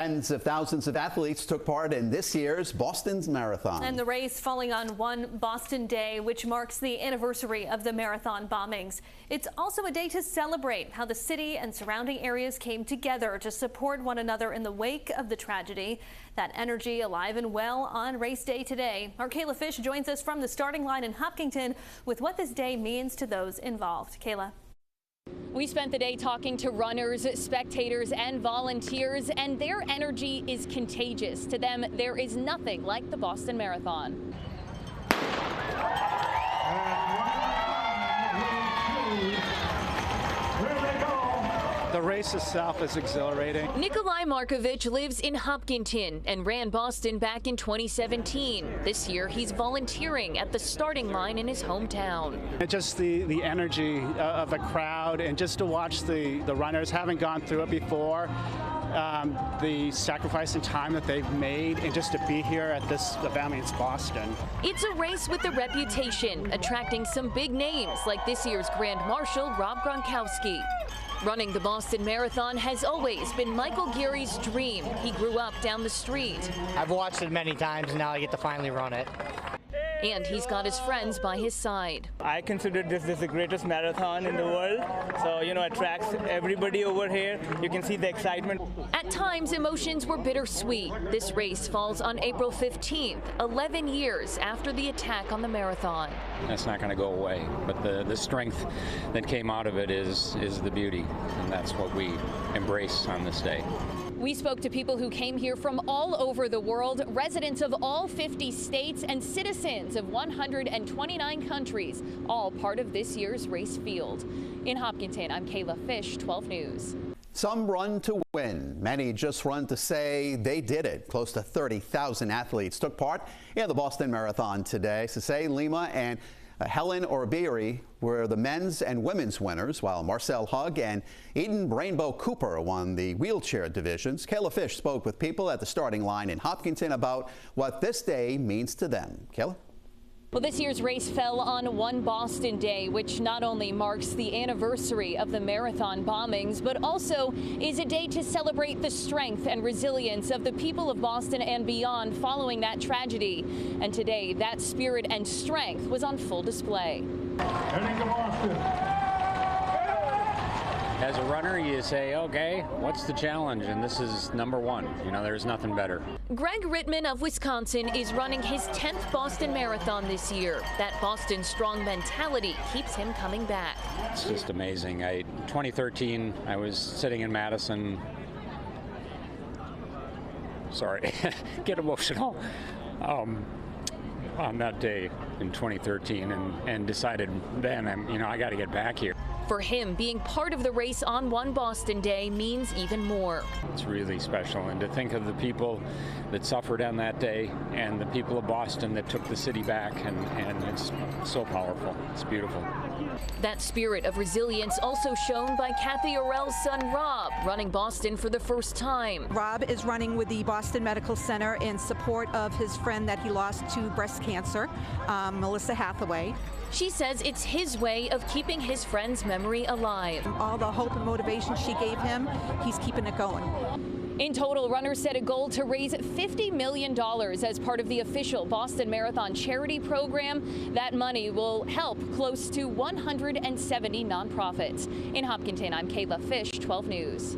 Tens of thousands of athletes took part in this year's Boston's Marathon. And the race falling on one Boston day, which marks the anniversary of the marathon bombings. It's also a day to celebrate how the city and surrounding areas came together to support one another in the wake of the tragedy. That energy alive and well on race day today. Our Kayla Fish joins us from the starting line in Hopkinton with what this day means to those involved. Kayla. We spent the day talking to runners, spectators, and volunteers, and their energy is contagious. To them, there is nothing like the Boston Marathon. The race itself is exhilarating. Nikolai Markovich lives in Hopkinton and ran Boston back in 2017. This year, he's volunteering at the starting line in his hometown. Just the energy of the crowd, and just to watch the runners, haven't gone through it before, the sacrifice and time that they've made, and just to be here at this event. I mean, it's Boston. It's a race with a reputation, attracting some big names like this year's Grand Marshal Rob Gronkowski. Running the Boston Marathon has always been Michael Geary's dream. He grew up down the street. I've watched it many times, and now I get to finally run it. And he's got his friends by his side. I consider this the greatest marathon in the world. So, it attracts everybody over here. You can see the excitement. At times, emotions were bittersweet. This race falls on April 15th, 11 years after the attack on the marathon. That's not going to go away, but the strength that came out of it is the beauty, and that's what we embrace on this day. We spoke to people who came here from all over the world, residents of all 50 states and citizens of 129 countries, all part of this year's race field. In Hopkinton, I'm Kayla Fish, 12 News. Some run to win. Many just run to say they did it. Close to 30,000 athletes took part in the Boston Marathon today. Sase Lima and Helen Orbiri were the men's and women's winners, while Marcel Hug and Eden Rainbow Cooper won the wheelchair divisions. Kayla Fish spoke with people at the starting line in Hopkinton about what this day means to them. Kayla? Well, this year's race fell on one Boston day, which not only marks the anniversary of the marathon bombings, but also is a day to celebrate the strength and resilience of the people of Boston and beyond following that tragedy. And today, that spirit and strength was on full display. As a runner, you say, okay, what's the challenge? And this is number one. There's nothing better. Greg Rittman of Wisconsin is running his 10th Boston Marathon this year. That Boston strong mentality keeps him coming back. It's just amazing. 2013, I was sitting in Madison. Sorry, get emotional. On that day in 2013, and decided then, I got to get back here. For him, being part of the race on one Boston day means even more. It's really special, and to think of the people that suffered on that day and the people of Boston that took the city back, and it's so powerful. It's beautiful. That spirit of resilience also shown by Kathy Orell's son Rob, running Boston for the first time. Rob is running with the Boston Medical Center in support of his friend that he lost to breast cancer, Melissa Hathaway. She says it's his way of keeping his friend's memory alive. All the hope and motivation she gave him, he's keeping it going. In total, runners set a goal to raise $50 million as part of the official Boston Marathon charity program. That money will help close to 170 nonprofits. In Hopkinton, I'm Kayla Fish, 12 News.